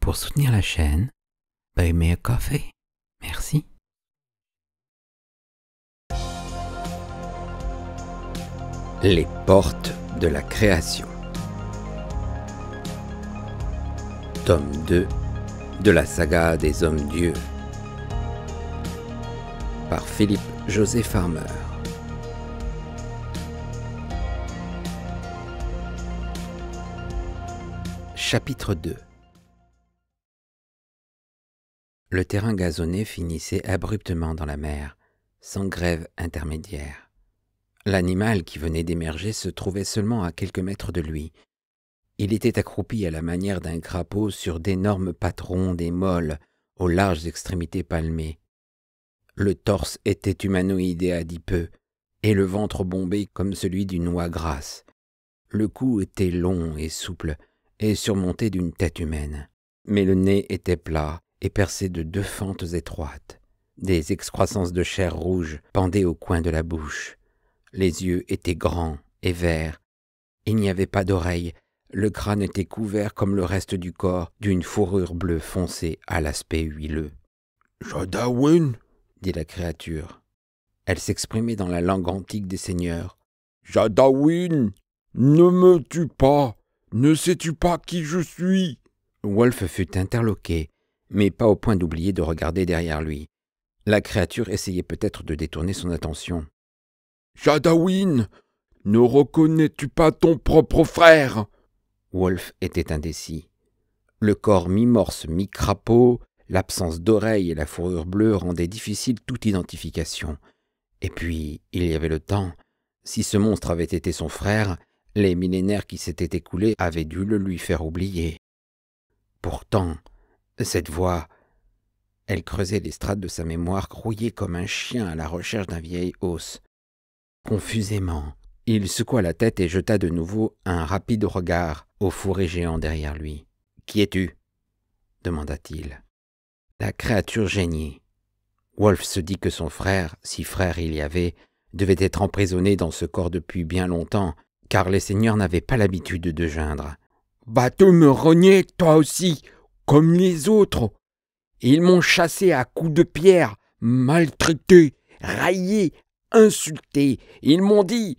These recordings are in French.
Pour soutenir la chaîne, buy me a coffee. Merci. Les portes de la création. Tome 2 de la saga des Hommes-Dieux. Par Philippe José Farmer. Chapitre 2. Le terrain gazonné finissait abruptement dans la mer, sans grève intermédiaire. L'animal qui venait d'émerger se trouvait seulement à quelques mètres de lui. Il était accroupi à la manière d'un crapaud sur d'énormes pattes rondes et molles, aux larges extrémités palmées. Le torse était humanoïde et adipeux, et le ventre bombé comme celui d'une oie grasse. Le cou était long et souple, et surmonté d'une tête humaine. Mais le nez était plat et percé de 2 fentes étroites. Des excroissances de chair rouge pendaient au coin de la bouche. Les yeux étaient grands et verts. Il n'y avait pas d'oreilles. Le crâne était couvert, comme le reste du corps, d'une fourrure bleue foncée à l'aspect huileux. « Jadawin » dit la créature. Elle s'exprimait dans la langue antique des seigneurs. « Jadawin, ne me tue pas. Ne sais-tu pas qui je suis ?» Wolf fut interloqué, mais pas au point d'oublier de regarder derrière lui. La créature essayait peut-être de détourner son attention. « Jadawin, ne reconnais-tu pas ton propre frère ?» Wolf était indécis. Le corps mi-morse, mi-crapaud, l'absence d'oreilles et la fourrure bleue rendaient difficile toute identification. Et puis, il y avait le temps. Si ce monstre avait été son frère, les millénaires qui s'étaient écoulés avaient dû le lui faire oublier. Pourtant, cette voix, elle creusait les strates de sa mémoire, rouillée comme un chien à la recherche d'un vieil os. Confusément, il secoua la tête et jeta de nouveau un rapide regard au fourré géant derrière lui. « Qui es-tu » demanda-t-il. La créature geignit. Wolf se dit que son frère, si frère il y avait, devait être emprisonné dans ce corps depuis bien longtemps, car les seigneurs n'avaient pas l'habitude de geindre. « Va-te me renier, toi aussi, comme les autres. Ils m'ont chassé à coups de pierre, maltraité, raillé, insulté. Ils m'ont dit... »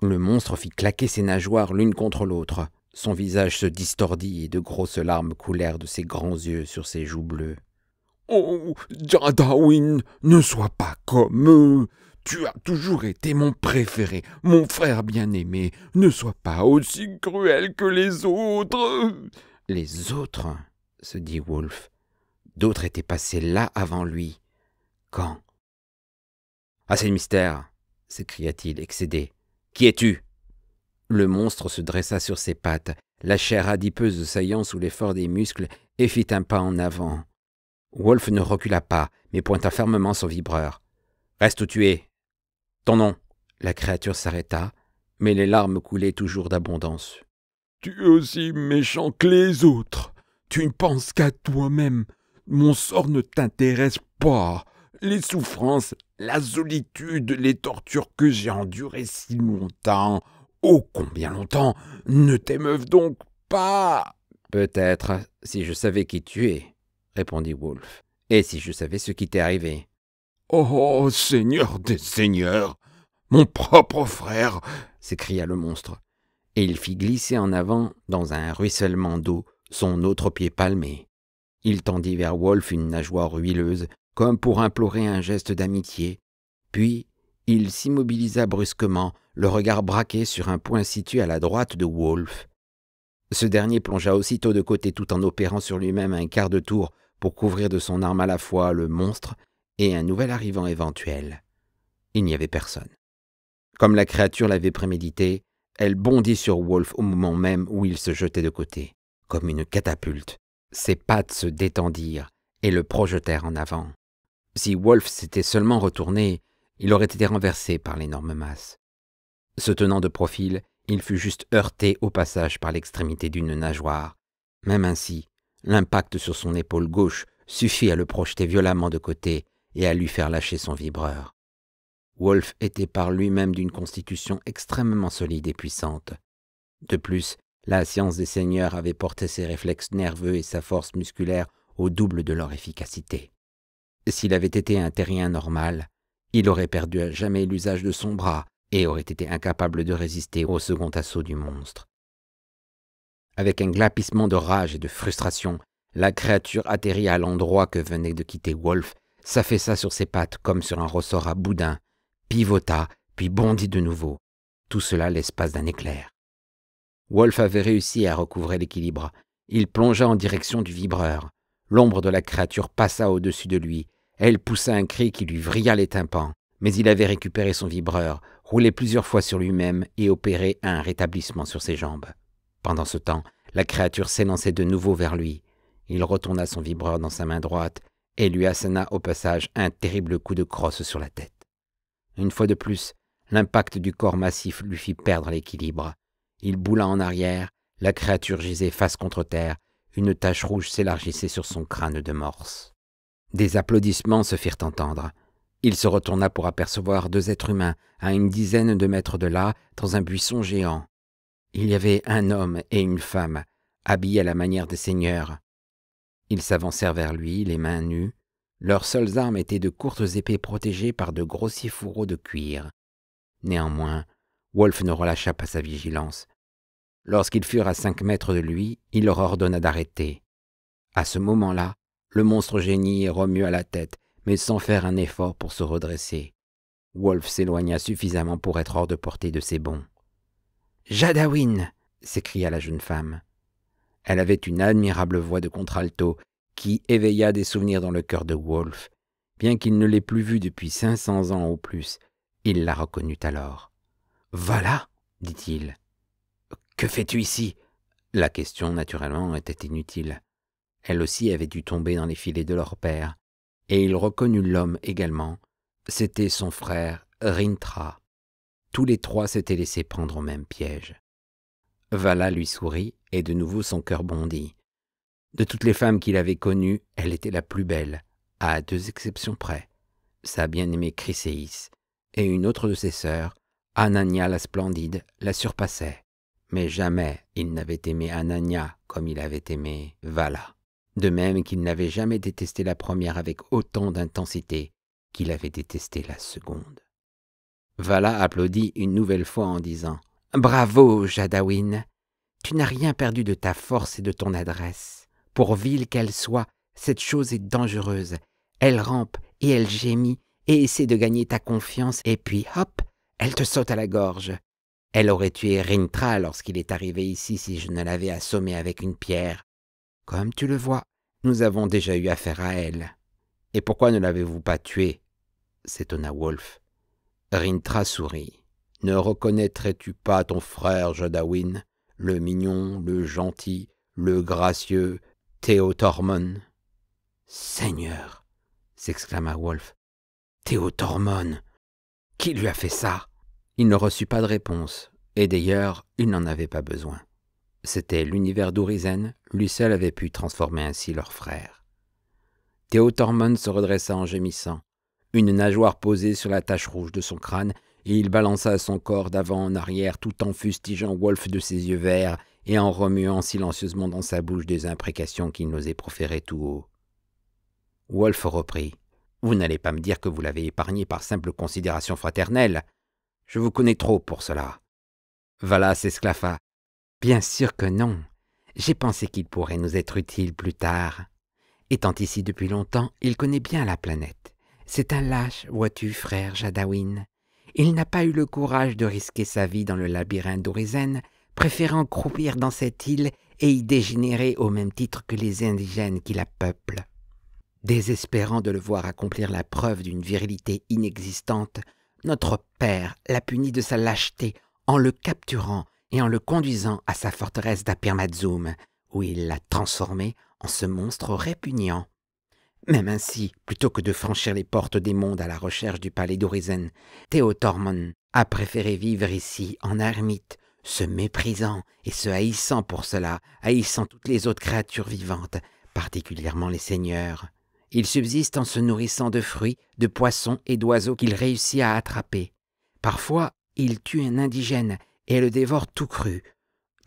Le monstre fit claquer ses nageoires l'une contre l'autre. Son visage se distordit et de grosses larmes coulèrent de ses grands yeux sur ses joues bleues. « Oh, Jadawin, ne sois pas comme eux. Tu as toujours été mon préféré, mon frère bien-aimé. Ne sois pas aussi cruel que les autres. » « Les autres » se dit Wolf. D'autres étaient passés là avant lui. Quand ? « Ah, c'est le mystère » s'écria-t-il, excédé. « Qui es-tu » Le monstre se dressa sur ses pattes, la chair adipeuse saillant sous l'effort des muscles, et fit un pas en avant. Wolf ne recula pas, mais pointa fermement son vibreur. « Reste où tu es. Ton nom ?» La créature s'arrêta, mais les larmes coulaient toujours d'abondance. « Tu es aussi méchant que les autres. Tu ne penses qu'à toi-même. Mon sort ne t'intéresse pas. Les souffrances, la solitude, les tortures que j'ai endurées si longtemps, oh combien longtemps, ne t'émeuvent donc pas. » « Peut-être, si je savais qui tu es, » répondit Wolf, « et si je savais ce qui t'est arrivé. » « Oh, Seigneur des seigneurs, mon propre frère !» s'écria le monstre, et il fit glisser en avant, dans un ruissellement d'eau, son autre pied palmé. Il tendit vers Wolf une nageoire huileuse, comme pour implorer un geste d'amitié, puis il s'immobilisa brusquement, le regard braqué sur un point situé à la droite de Wolf. Ce dernier plongea aussitôt de côté tout en opérant sur lui-même un quart de tour pour couvrir de son arme à la fois le monstre et un nouvel arrivant éventuel. Il n'y avait personne. Comme la créature l'avait prémédité, elle bondit sur Wolf au moment même où il se jetait de côté, comme une catapulte. Ses pattes se détendirent et le projetèrent en avant. Si Wolf s'était seulement retourné, il aurait été renversé par l'énorme masse. Se tenant de profil, il fut juste heurté au passage par l'extrémité d'une nageoire. Même ainsi, l'impact sur son épaule gauche suffit à le projeter violemment de côté et à lui faire lâcher son vibreur. Wolf était par lui-même d'une constitution extrêmement solide et puissante. De plus, La science des seigneurs avait porté ses réflexes nerveux et sa force musculaire au double de leur efficacité. S'il avait été un terrien normal, il aurait perdu à jamais l'usage de son bras et aurait été incapable de résister au second assaut du monstre. Avec un glapissement de rage et de frustration, la créature atterrit à l'endroit que venait de quitter Wolf, s'affaissa sur ses pattes comme sur un ressort à boudin, pivota, puis bondit de nouveau. Tout cela l'espace d'un éclair. Wolf avait réussi à recouvrer l'équilibre. Il plongea en direction du vibreur. L'ombre de la créature passa au-dessus de lui. Elle poussa un cri qui lui vrilla les tympans. Mais il avait récupéré son vibreur, roulé plusieurs fois sur lui-même et opéré un rétablissement sur ses jambes. Pendant ce temps, la créature s'élançait de nouveau vers lui. Il retourna son vibreur dans sa main droite et lui assena au passage un terrible coup de crosse sur la tête. Une fois de plus, l'impact du corps massif lui fit perdre l'équilibre. Il boula en arrière, la créature gisait face contre terre, une tache rouge s'élargissait sur son crâne de morse. Des applaudissements se firent entendre. Il se retourna pour apercevoir 2 êtres humains à une dizaine de mètres de là, dans un buisson géant. Il y avait un homme et une femme, habillés à la manière des seigneurs. Ils s'avancèrent vers lui, les mains nues. Leurs seules armes étaient de courtes épées protégées par de grossiers fourreaux de cuir. Néanmoins, Wolf ne relâcha pas sa vigilance. Lorsqu'ils furent à 5 mètres de lui, il leur ordonna d'arrêter. À ce moment-là, le monstre génie remua la tête, mais sans faire un effort pour se redresser. Wolf s'éloigna suffisamment pour être hors de portée de ses bonds. « Jadawin !» s'écria la jeune femme. Elle avait une admirable voix de contralto qui éveilla des souvenirs dans le cœur de Wolf. Bien qu'il ne l'ait plus vue depuis 500 ans au plus, il la reconnut alors. « Voilà !» dit-il. « Que fais-tu ici ?» La question, naturellement, était inutile. Elle aussi avait dû tomber dans les filets de leur père, et il reconnut l'homme également. C'était son frère Rintra. Tous les 3 s'étaient laissés prendre au même piège. Vala lui sourit, et de nouveau son cœur bondit. De toutes les femmes qu'il avait connues, elle était la plus belle, à 2 exceptions près. Sa bien-aimée Chryséis et une autre de ses sœurs, Anania la splendide, la surpassait. Mais jamais il n'avait aimé Anania comme il avait aimé Vala. De même qu'il n'avait jamais détesté la première avec autant d'intensité qu'il avait détesté la seconde. Vala applaudit une nouvelle fois en disant « Bravo, Jadawin! Tu n'as rien perdu de ta force et de ton adresse. Pour vile qu'elle soit, cette chose est dangereuse. Elle rampe et elle gémit et essaie de gagner ta confiance et puis, hop, elle te saute à la gorge. Elle aurait tué Rintra lorsqu'il est arrivé ici si je ne l'avais assommé avec une pierre. Comme tu le vois, nous avons déjà eu affaire à elle. Et pourquoi ne l'avez-vous pas tuée ?» s'étonna Wolf. Rintra sourit. « Ne reconnaîtrais-tu pas ton frère Jadawin, le mignon, le gentil, le gracieux Théotormon ?»« Seigneur !» s'exclama Wolf. « Théotormon ! Qui lui a fait ça ?» Il ne reçut pas de réponse, et d'ailleurs, il n'en avait pas besoin. C'était l'univers d'Urizen, lui seul avait pu transformer ainsi leur frère. Théotormon se redressa en gémissant, une nageoire posée sur la tache rouge de son crâne, et il balança son corps d'avant en arrière tout en fustigeant Wolf de ses yeux verts et en remuant silencieusement dans sa bouche des imprécations qu'il n'osait proférer tout haut. Wolf reprit. « Vous n'allez pas me dire que vous l'avez épargné par simple considération fraternelle. Je vous connais trop pour cela. » Vala s'esclaffa. « Bien sûr que non. J'ai pensé qu'il pourrait nous être utile plus tard. Étant ici depuis longtemps, il connaît bien la planète. C'est un lâche, vois-tu, frère Jadawin. Il n'a pas eu le courage de risquer sa vie dans le labyrinthe d'Urizen, préférant croupir dans cette île et y dégénérer au même titre que les indigènes qui la peuplent. Désespérant de le voir accomplir la preuve d'une virilité inexistante, notre père l'a puni de sa lâcheté en le capturant et en le conduisant à sa forteresse d'Apirmazum, où il l'a transformé en ce monstre répugnant. Même ainsi, plutôt que de franchir les portes des mondes à la recherche du palais d'Urizen, Théotormon a préféré vivre ici en ermite, se méprisant et se haïssant pour cela, haïssant toutes les autres créatures vivantes, particulièrement les seigneurs. Il subsiste en se nourrissant de fruits, de poissons et d'oiseaux qu'il réussit à attraper. Parfois, il tue un indigène et le dévore tout cru.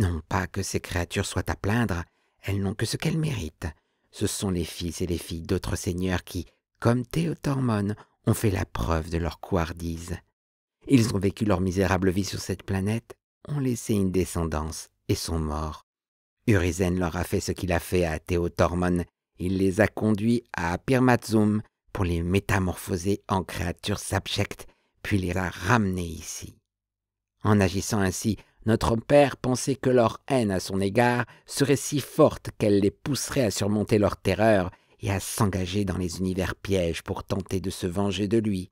Non pas que ces créatures soient à plaindre, elles n'ont que ce qu'elles méritent. Ce sont les fils et les filles d'autres seigneurs qui, comme Théotormon, ont fait la preuve de leur couardise. Ils ont vécu leur misérable vie sur cette planète, ont laissé une descendance et sont morts. Urizen leur a fait ce qu'il a fait à Théotormon. Il les a conduits à Pirmatzum pour les métamorphoser en créatures abjectes, puis les a ramenés ici. En agissant ainsi, notre père pensait que leur haine à son égard serait si forte qu'elle les pousserait à surmonter leur terreur et à s'engager dans les univers pièges pour tenter de se venger de lui.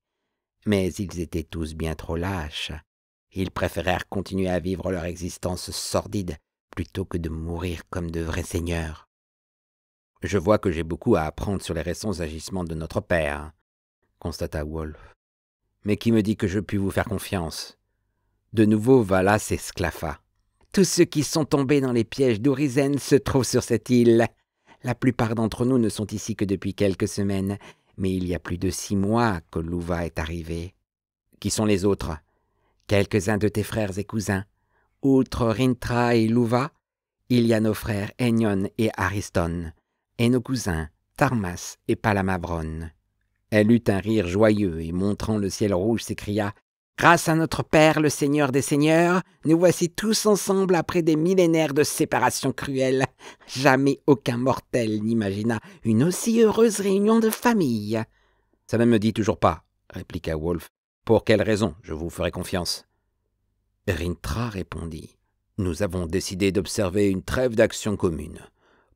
Mais ils étaient tous bien trop lâches. Ils préférèrent continuer à vivre leur existence sordide plutôt que de mourir comme de vrais seigneurs. Je vois que j'ai beaucoup à apprendre sur les récents agissements de notre père, constata Wolf. Mais qui me dit que je puis vous faire confiance? De nouveau, Vala s'esclaffa. Tous ceux qui sont tombés dans les pièges d'Urizen se trouvent sur cette île. La plupart d'entre nous ne sont ici que depuis quelques semaines, mais il y a plus de 6 mois que Louva est arrivé. Qui sont les autres? Quelques-uns de tes frères et cousins. Outre Rintra et Louva, il y a nos frères Enyon et Ariston, et nos cousins Tarmas et Palamabron. Elle eut un rire joyeux et montrant le ciel rouge s'écria « Grâce à notre Père, le Seigneur des Seigneurs, nous voici tous ensemble après des millénaires de séparation cruelle. Jamais aucun mortel n'imagina une aussi heureuse réunion de famille. » « Ça ne me dit toujours pas, » répliqua Wolf. « Pour quelle raison je vous ferai confiance ?» Rintra répondit « Nous avons décidé d'observer une trêve d'action commune.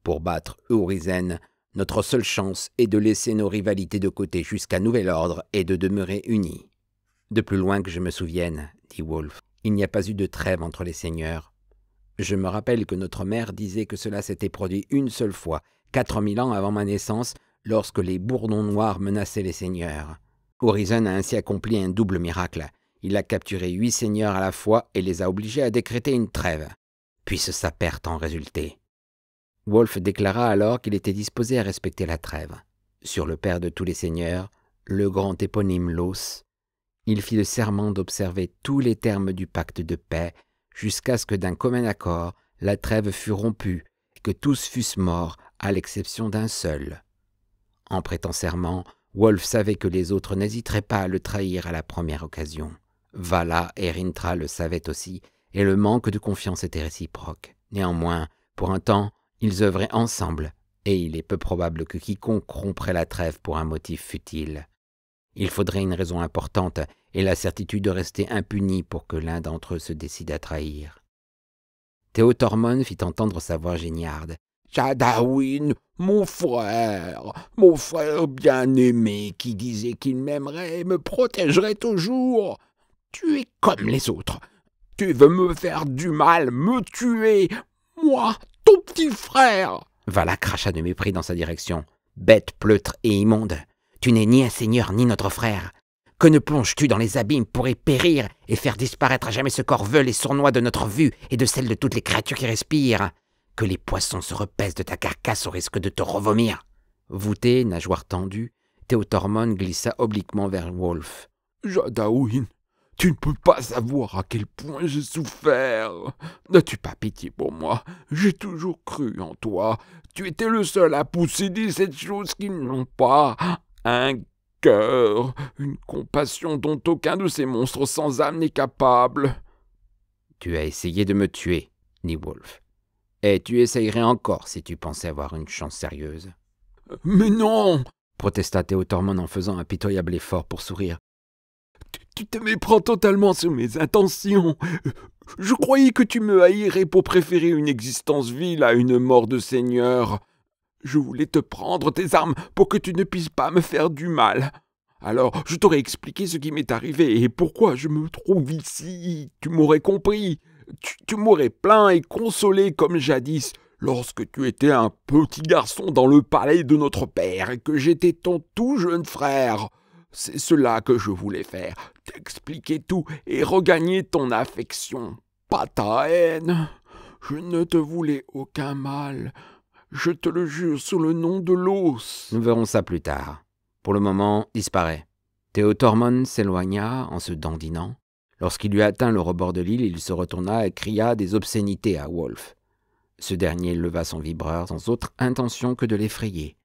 Pour battre Urizen, notre seule chance est de laisser nos rivalités de côté jusqu'à nouvel ordre et de demeurer unis. » « De plus loin que je me souvienne, dit Wolf, il n'y a pas eu de trêve entre les seigneurs. Je me rappelle que notre mère disait que cela s'était produit une seule fois, 4000 ans avant ma naissance, lorsque les bourdons noirs menaçaient les seigneurs. Urizen a ainsi accompli un double miracle. Il a capturé 8 seigneurs à la fois et les a obligés à décréter une trêve. Puisse sa perte en résulter. Wolf déclara alors qu'il était disposé à respecter la trêve. Sur le père de tous les seigneurs, le grand éponyme Los, il fit le serment d'observer tous les termes du pacte de paix jusqu'à ce que d'un commun accord la trêve fût rompue et que tous fussent morts à l'exception d'un seul. En prêtant serment, Wolf savait que les autres n'hésiteraient pas à le trahir à la première occasion. Vala et Rintra le savaient aussi et le manque de confiance était réciproque. Néanmoins, pour un temps, ils œuvraient ensemble et il est peu probable que quiconque romprait la trêve pour un motif futile. Il faudrait une raison importante et la certitude de rester impuni pour que l'un d'entre eux se décide à trahir. Théotormon fit entendre sa voix géniarde. « Shadawin, mon frère bien-aimé qui disait qu'il m'aimerait et me protégerait toujours. Tu es comme les autres. Tu veux me faire du mal, me tuer, moi, ton petit frère !» Vala cracha de mépris dans sa direction. « Bête pleutre et immonde, tu n'es ni un seigneur ni notre frère. Que ne plonges-tu dans les abîmes pour y périr et faire disparaître à jamais ce corps veule et sournois de notre vue et de celle de toutes les créatures qui respirent? Que les poissons se repaissent de ta carcasse au risque de te revomir. » Voûté, nageoire tendue, Théotormon glissa obliquement vers Wolf. « Shadawin, tu ne peux pas savoir à quel point j'ai souffert. N'as-tu pas pitié pour moi? J'ai toujours cru en toi. Tu étais le seul à posséder cette chose qu'ils n'ont pas. Un cœur, une compassion dont aucun de ces monstres sans âme n'est capable. » « Tu as essayé de me tuer, dit Wolf. Et tu essayerais encore si tu pensais avoir une chance sérieuse. »« Mais non !» protesta Théotormon en faisant un pitoyable effort pour sourire. « Tu te méprends totalement sur mes intentions. Je croyais que tu me haïrais pour préférer une existence vile à une mort de seigneur. Je voulais te prendre tes armes pour que tu ne puisses pas me faire du mal. Alors, je t'aurais expliqué ce qui m'est arrivé et pourquoi je me trouve ici. Tu m'aurais compris. Tu m'aurais plaint et consolé comme jadis, lorsque tu étais un petit garçon dans le palais de notre père et que j'étais ton tout jeune frère. C'est cela que je voulais faire, t'expliquer tout et regagner ton affection, pas ta haine. Je ne te voulais aucun mal. Je te le jure sur le nom de Los. » Nous verrons ça plus tard. Pour le moment, disparaît. Théotormon s'éloigna en se dandinant. Lorsqu'il eut atteint le rebord de l'île, il se retourna et cria des obscénités à Wolf. Ce dernier leva son vibreur sans autre intention que de l'effrayer.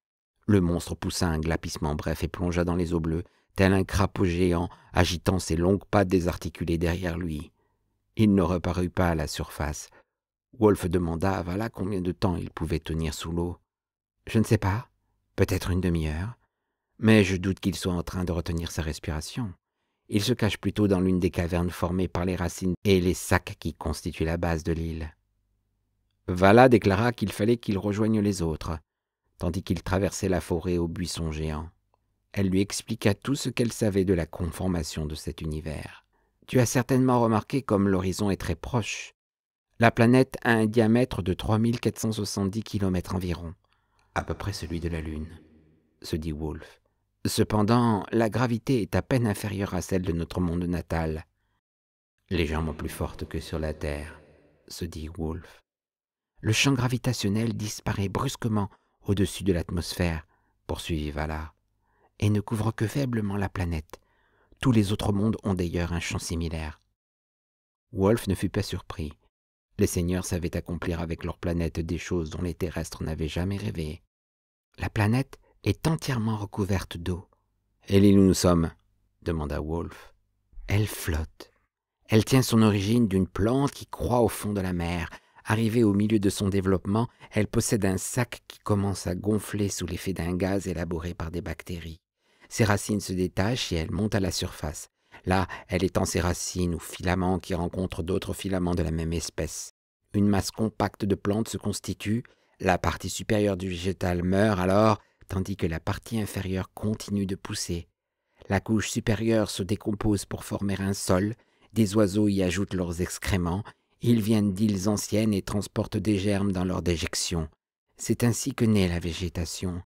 Le monstre poussa un glapissement bref et plongea dans les eaux bleues, tel un crapaud géant agitant ses longues pattes désarticulées derrière lui. Il ne reparut pas à la surface. Wolf demanda à Vala combien de temps il pouvait tenir sous l'eau. « Je ne sais pas, peut-être une demi-heure, mais je doute qu'il soit en train de retenir sa respiration. Il se cache plutôt dans l'une des cavernes formées par les racines et les sacs qui constituent la base de l'île. » Vala déclara qu'il fallait qu'il rejoigne les autres, tandis qu'il traversait la forêt aux buissons géants. Elle lui expliqua tout ce qu'elle savait de la conformation de cet univers. « Tu as certainement remarqué comme l'horizon est très proche. La planète a un diamètre de 3470 km environ, à peu près celui de la Lune, se dit Wolf. Cependant, la gravité est à peine inférieure à celle de notre monde natal. Légèrement plus forte que sur la Terre, se dit Wolf. Le champ gravitationnel disparaît brusquement au-dessus de l'atmosphère, poursuivit Vala, et ne couvre que faiblement la planète. Tous les autres mondes ont d'ailleurs un champ similaire. Wolf ne fut pas surpris. Les seigneurs savaient accomplir avec leur planète des choses dont les terrestres n'avaient jamais rêvé. La planète est entièrement recouverte d'eau. « Et l'île où nous sommes ?» demanda Wolf. « Elle flotte. Elle tient son origine d'une plante qui croît au fond de la mer. Arrivée au milieu de son développement, elle possède un sac qui commence à gonfler sous l'effet d'un gaz élaboré par des bactéries. Ses racines se détachent et elle monte à la surface. Là, elle étend ses racines ou filaments qui rencontrent d'autres filaments de la même espèce. Une masse compacte de plantes se constitue, la partie supérieure du végétal meurt alors, tandis que la partie inférieure continue de pousser. La couche supérieure se décompose pour former un sol, des oiseaux y ajoutent leurs excréments, ils viennent d'îles anciennes et transportent des germes dans leur déjection. C'est ainsi que naît la végétation.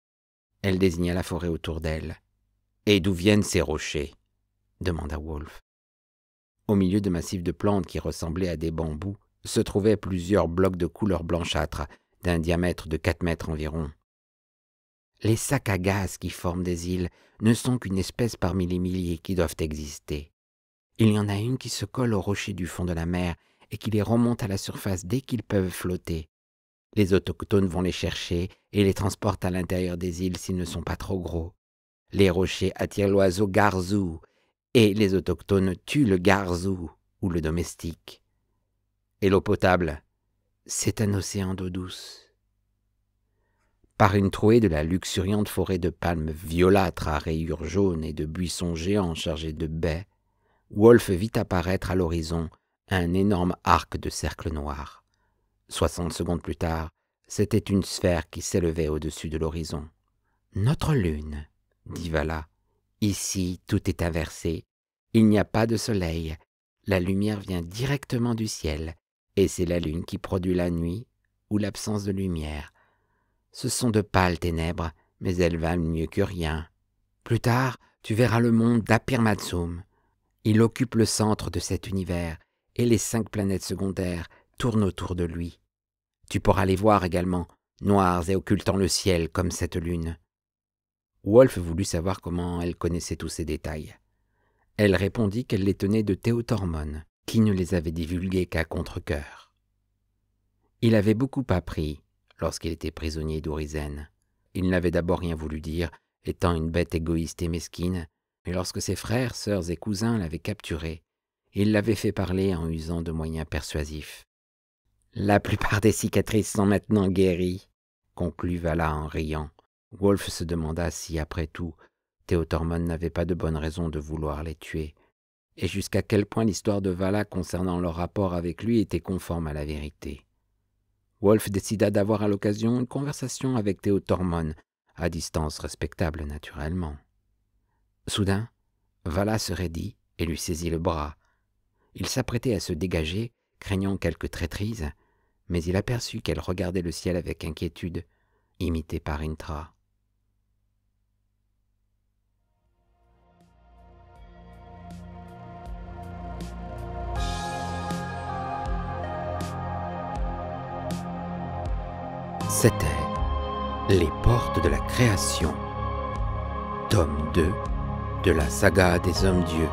Elle désigna la forêt autour d'elle. « Et d'où viennent ces rochers ?» demanda Wolf. Au milieu de massifs de plantes qui ressemblaient à des bambous, se trouvaient plusieurs blocs de couleur blanchâtre, d'un diamètre de 4 mètres environ. Les sacs à gaz qui forment des îles ne sont qu'une espèce parmi les milliers qui doivent exister. Il y en a une qui se colle aux rochers du fond de la mer et qui les remonte à la surface dès qu'ils peuvent flotter. Les autochtones vont les chercher et les transportent à l'intérieur des îles s'ils ne sont pas trop gros. Les rochers attirent l'oiseau garzou et les autochtones tuent le garzou ou le domestique. Et l'eau potable, c'est un océan d'eau douce. Par une trouée de la luxuriante forêt de palmes violâtres à rayures jaunes et de buissons géants chargés de baies, Wolf vit apparaître à l'horizon un énorme arc de cercles noirs. 60 secondes plus tard, c'était une sphère qui s'élevait au-dessus de l'horizon. « Notre lune », dit Vala. « Ici, tout est inversé. Il n'y a pas de soleil. La lumière vient directement du ciel, et c'est la lune qui produit la nuit ou l'absence de lumière. Ce sont de pâles ténèbres, mais elles valent mieux que rien. Plus tard, tu verras le monde d'Apir-Matsum. Il occupe le centre de cet univers, et les 5 planètes secondaires tournent autour de lui. Tu pourras les voir également, noirs et occultant le ciel comme cette lune. » Wolf voulut savoir comment elle connaissait tous ces détails. Elle répondit qu'elle les tenait de Théotormon, qui ne les avait divulgués qu'à contre-cœur. Il avait beaucoup appris lorsqu'il était prisonnier d'Urizen. Il n'avait d'abord rien voulu dire, étant une bête égoïste et mesquine, mais lorsque ses frères, sœurs et cousins l'avaient capturé, il l'avait fait parler en usant de moyens persuasifs. « La plupart des cicatrices sont maintenant guéries, » conclut Vala en riant. Wolf se demanda si, après tout, Théotormon n'avait pas de bonnes raisons de vouloir les tuer, et jusqu'à quel point l'histoire de Vala concernant leur rapport avec lui était conforme à la vérité. Wolf décida d'avoir à l'occasion une conversation avec Théotormon, à distance respectable naturellement. Soudain, Vala se raidit et lui saisit le bras. Il s'apprêtait à se dégager, craignant quelque traîtrise, mais il aperçut qu'elle regardait le ciel avec inquiétude, imitée par Intra. C'était Les Portes de la Création, tome 2 de la saga des Hommes-Dieux,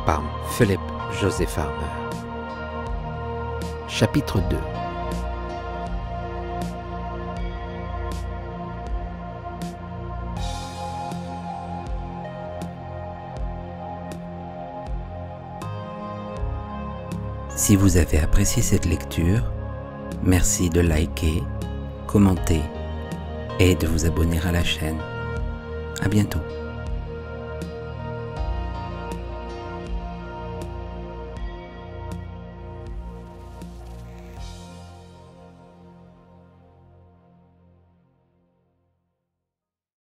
par Philip Joseph Armer. Chapitre 2. Si vous avez apprécié cette lecture, merci de liker, commenter et de vous abonner à la chaîne. À bientôt.